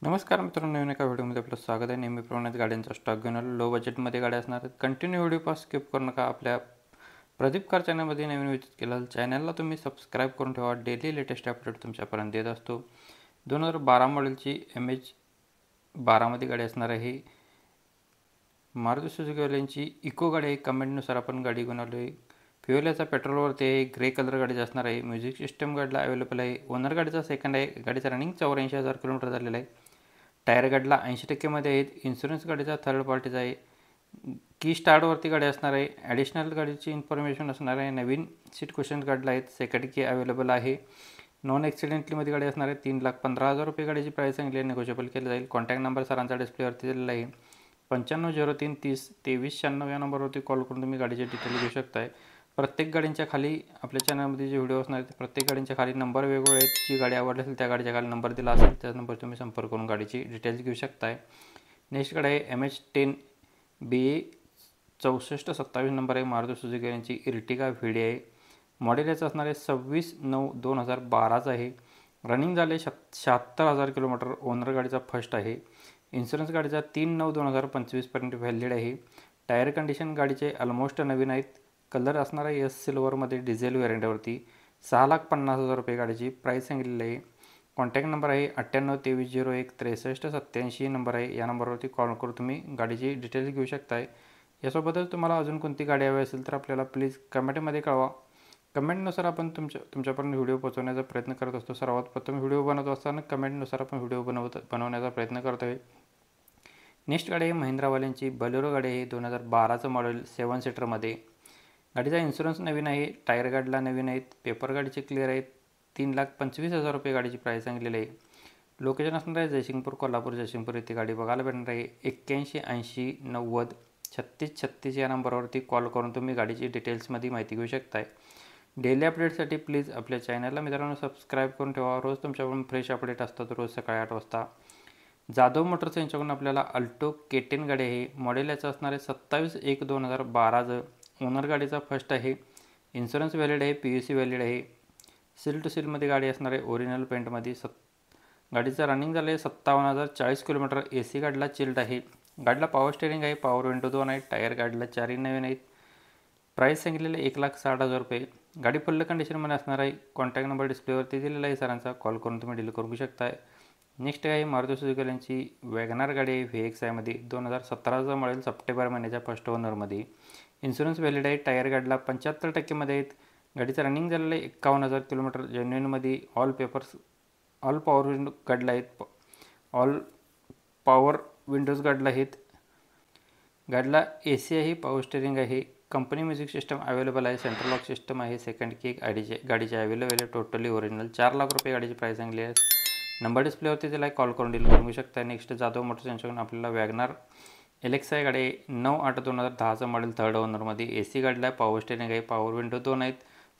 नमस्कार मित्रांनो, नवीन एका व्हिडिओमध्ये आपलं स्वागत आहे. नेहमीप्रमाणेच गाड्यांचा स्टॉक घेऊन आलो. लो बजेटमध्ये गाड्या असणार आहेत. कंटिन्यू व्हिडिओ पास स्किप करू नका. आपल्या प्रदीप कार चॅनलमध्ये नवीन विजिट केलं चॅनलला तुम्ही सबस्क्राईब करून ठेवा. डेली लेटेस्ट अपडेट तुमच्यापर्यंत देत असतो. 2012 मॉडेलची MH12मध्ये गाडी असणार आहे. मारुती सुझुकीवाल्यांची इको गाडी आहे. कमेंटनुसार आपण गाडी घेऊन आलो आहे. फ्युएल याचा पेट्रोलवरती आहे. ग्रे कलर गाडीची असणार आहे. म्युझिक सिस्टम गाडीला अवेलेबल आहे. ओनर गाडीचा सेकंड आहे. गाडीचा रनिंग 84,000 किलोमीटर झालेला आहे. टायर गाडीला 80% मध्ये आहेत. इन्शुरन्स गाडीचा थर्ड पार्टीचा आहे. की स्टार्टवरती गाडी असणार आहे. ॲडिशनल गाडीची इन्फॉर्मेशन असणार आहे. नवीन सीट क्वेश्चन गाडीला आहेत. सेकंड की अवेलेबल आहे. नॉन ॲक्सिडेंटलीमध्ये गाडी असणार आहे. 3,15,000 रुपये गाडीची प्राईस सांगली आहे. नेगोशिएबल केलं जाईल. कॉन्टॅक्ट नंबर सरांचा डिस्प्लेवरती दिलेला आहे. 9503302396 या नंबरवरती कॉल करून तुम्ही गाडीचे डिटेल घेऊ शकताय. प्रत्येक गाडींच्या खाली आपल्या चॅनलमध्ये जे व्हिडिओ असणार आहेत प्रत्येक गाडींच्या खाली नंबर वेगवेगळे आहेत. जी गाडी आवडली असेल त्या गाडीच्या खाली नंबर दिला असेल त्या नंबर तुम्ही संपर्क करून गाडीची डिटेल्स घेऊ शकताय. नेक्स्ट गाडी आहे MH10 BA 6427 नंबर आहे. मारुती सुझुकी यांची इर्टिगा VDI मॉडेल याचं असणार आहे. 26/9/2012 आहे. रनिंग झाले 76,000 किलोमीटर. ओनर गाडीचा फर्स्ट आहे. इन्शुरन्स गाडीचा 3/9/2025 व्हॅलिड आहे. टायर कंडिशन गाडीचे ऑलमोस्ट नवीन आहेत. कलर असणार आहे सिल्वरमध्ये डिझेल व्हेरियंटवरती. 6,50,000 रुपये गाडीची प्राईस सांगितलेली आहे. कॉन्टॅक्ट नंबर आहे 9823016387 नंबर आहे. या नंबरवरती कॉल करून तुम्ही गाडीची डिटेल्स घेऊ शकताय. यासोबतच तुम्हाला अजून कोणती गाडी हवी असेल तर आपल्याला प्लीज कमेंटमध्ये कळवा. कमेंटनुसार आपण तुमच्यापर्यंत व्हिडिओ पोहोचवण्याचा प्रयत्न करत असतो. सर्वात प्रथम व्हिडिओ बनवत असताना कमेंटनुसार आपण व्हिडिओ बनवण्याचा प्रयत्न करतो आहे. नेक्स्ट गाडी आहे महिंद्रावाल्यांची बलेरो गाडी आहे. 2012चं मॉडेल 7 सीटरमध्ये. गाडीचा इन्शुरन्स नवीन आहे. टायर गाडीला नवीन आहेत. पेपर गाडीचे क्लिअर आहेत. 3,25,000 रुपये गाडीची प्राईस सांगितलेली आहे. लोकेशन असणार आहे जयसिंगपूर, कोल्हापूर, जयसिंगपूर इथे गाडी बघायला भेटणार आहे. 8180903636 या नंबरवरती कॉल करून तुम्ही गाडीची डिटेल्समध्ये माहिती घेऊ शकताय. डेली अपडेटसाठी प्लीज आपल्या चॅनलला मित्रांनो सबस्क्राईब करून ठेवा. रोज तुमच्याकडून फ्रेश अपडेट असतात. रोज सकाळी 8 वाजता. जाधव मोटर्स यांच्याकडून आपल्याला अल्टो K10 गाडी आहे. मॉडेल याचं असणार आहे 27/1/2012. ओनर गाडीचा फर्स्ट आहे. इन्शुरन्स व्हॅलिड आहे. PUC व्हॅलिड आहे. सील टू सीलमध्ये गाडी असणार आहे. ओरिजिनल पेंटमध्ये. गाडीचं रनिंग झालं आहे 57,040 किलोमीटर. AC गाडीला चिल्ड आहे. गाडीला पॉवर स्टेअरिंग आहे. पॉवर विंडो 2 आहेत. टायर गाडीला 4 नवीन आहेत. प्राईस सांगितलेलं 1,60,000 रुपये. गाडी फुल कंडिशनमध्ये असणार आहे. कॉन्टॅक्ट नंबर डिस्प्लेवरती दिलेला आहे सरांचा. कॉल करून तुम्ही डील करू शकताय. नेक्स्ट आहे मारुती सुझुकी यांची वॅगनार गाडी आहे. VXI 2017चं मॉडेल सप्टेंबर महिन्याच्या फर्स्ट ओनरमध्ये. इन्शुरन्स व्हॅलिड आहे. टायर गाडीला 75% मध्ये आहेत. गाडीचं रनिंग झालेलं आहे 51,000 किलोमीटर. जेन्युइनमध्ये ऑल पॉवर विंडो गाडीला आहेत. ऑल पॉवर विंडोज गाडीला आहेत. गाडीला AC आहे. पॉवर स्टेअरिंग आहे. कंपनी म्युझिक सिस्टम अवेलेबल आहे. सेंट्रल लॉक सिस्टम आहे. सेकंड की गाडीचे अवेलेबल आहे. Totally original. 4 लाख रुपये गाडीची प्राईस सांगली आहे. नंबर डिस्प्लेवरती त्याला कॉल करून डील करू शकता. नेक्स्ट जाधव मोटर्स यांच्याकडून आपल्याला वॅगनार LXI गाडी 9/8/2010चं मॉडेल थर्ड ओनरमध्ये. AC गाडीला पॉवर स्टेअरिंग आहे. पॉवर विंडो 2 आहेत.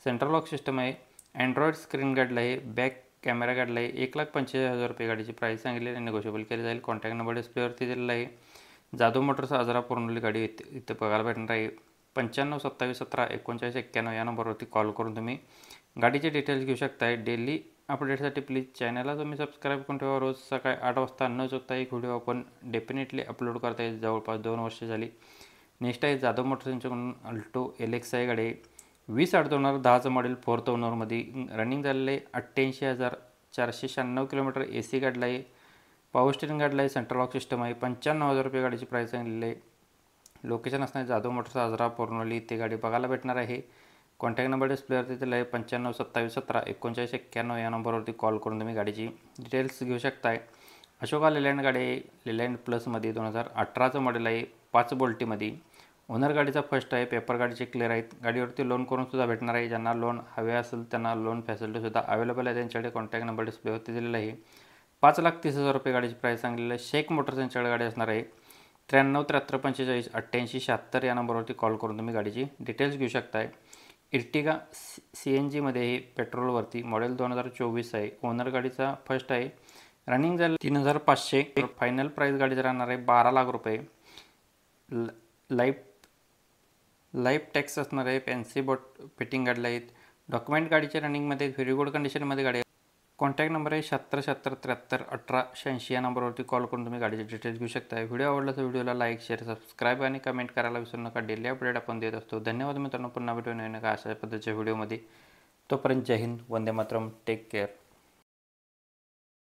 सेंट्रल लॉक सिस्टम आहे. अँड्रॉइड स्क्रीन गाडीला आहे. बॅक कॅमेरा गाडीला आहे. 1,45,000 रुपये गाडीची प्राईस सांगितली आहे. नेगोशिएबल केली जाईल. कॉन्टॅक्ट नंबर डिस्प्लेवरती दिलेला आहे. जाधव मोटर्स आजरा पूर्णली गाडी इथं बघायला भेटणार आहे. 9527173991 या नंबरवरती कॉल करून तुम्ही गाडीचे डिटेल्स घेऊ शकताय. डेली अपडेटसाठी प्लीज चॅनलला तुम्ही सबस्क्राईब करून ठेवा. रोज सकाळी 8 वाजता न चुकता एक व्हिडिओ आपण डेफिनेटली अपलोड करता येईल. जवळपास 2 वर्ष झाली. नेक्स्ट आहे जाधव मोटर्स यांच्याकडून अल्टो LXI गाडी 20/8/2010चं मॉडेल फोर्थ ओनरमध्ये. रनिंग झालेलं आहे 88,496 किलोमीटर. AC गाडीला आहे. पॉवर स्टेअरिंग गाडीला आहे. सेंट्रल लॉक सिस्टम आहे. 95,000 रुपये गाडीची प्राईस सांगितलेली आहे. लोकेशन असणार जाधव मोटर्स आजरा पोर्नोली इथे गाडी बघायला भेटणार आहे. कॉन्टॅक्ट नंबर डिस्प्लेवरती दिला आहे. 9527173991 या नंबरवरती कॉल करून तुम्ही गाडीची डिटेल्स घेऊ शकताय. अशोका लेलँड गाडी आहे. लेलँड प्लसमध्ये 2018चं मॉडेल आहे. 5 बोल्टीमध्ये. ओनर गाडीचा फर्स्ट आहे. पेपर गाडीचे क्लिअर आहेत. गाडीवरती लोन करून सुद्धा भेटणार आहे. ज्यांना लोन हवे असेल त्यांना लोन फॅसिलिटीसुद्धा अवेलेबल आहे. त्यांच्याकडे कॉन्टॅक्ट नंबर डिस्प्लेवरती दिलेला आहे. 5,30,000 रुपये गाडीची प्राईस सांगलेली आहे. शेख मोटर्स यांच्याकडे गाडी असणार आहे. 93 43 45 88 76 या नंबरवरती कॉल करून तुम्ही गाडीची डिटेल्स घेऊ शकताय. इर्टिगा CNGमध्ये आहे. पेट्रोलवरती. मॉडेल 2024 आहे. ओनर गाडीचा फर्स्ट आहे. रनिंग झालं 3,500. फायनल प्राईस गाडीचं राहणार आहे 12 लाख रुपये. लाईफ टॅक्स असणार आहे. फॅन्सी फिटिंग गाडीला आहेत. डॉक्युमेंट गाडीच्या रनिंगमध्ये व्हेरी गुड कंडिशनमध्ये गाडी आहे. कॉन्टॅक्ट नंबर आहे 76 76 73 18 86 या नंबरवरती कॉल करून तुम्ही गाडीचे डिटेल्स घेऊ शकता. व्हिडिओ आवडला तर व्हिडिओला लाईक, शेअर, सबस्क्राईब आणि कमेंट करायला विसरू नका. डेली अपडेट आपण देत असतो. धन्यवाद मित्रांनो. पुन्हा भेटून नका अशा पद्धतीच्या व्हिडिओमध्ये. तोपर्यंत जय हिंद, वंदे मातरम, टेक केअर.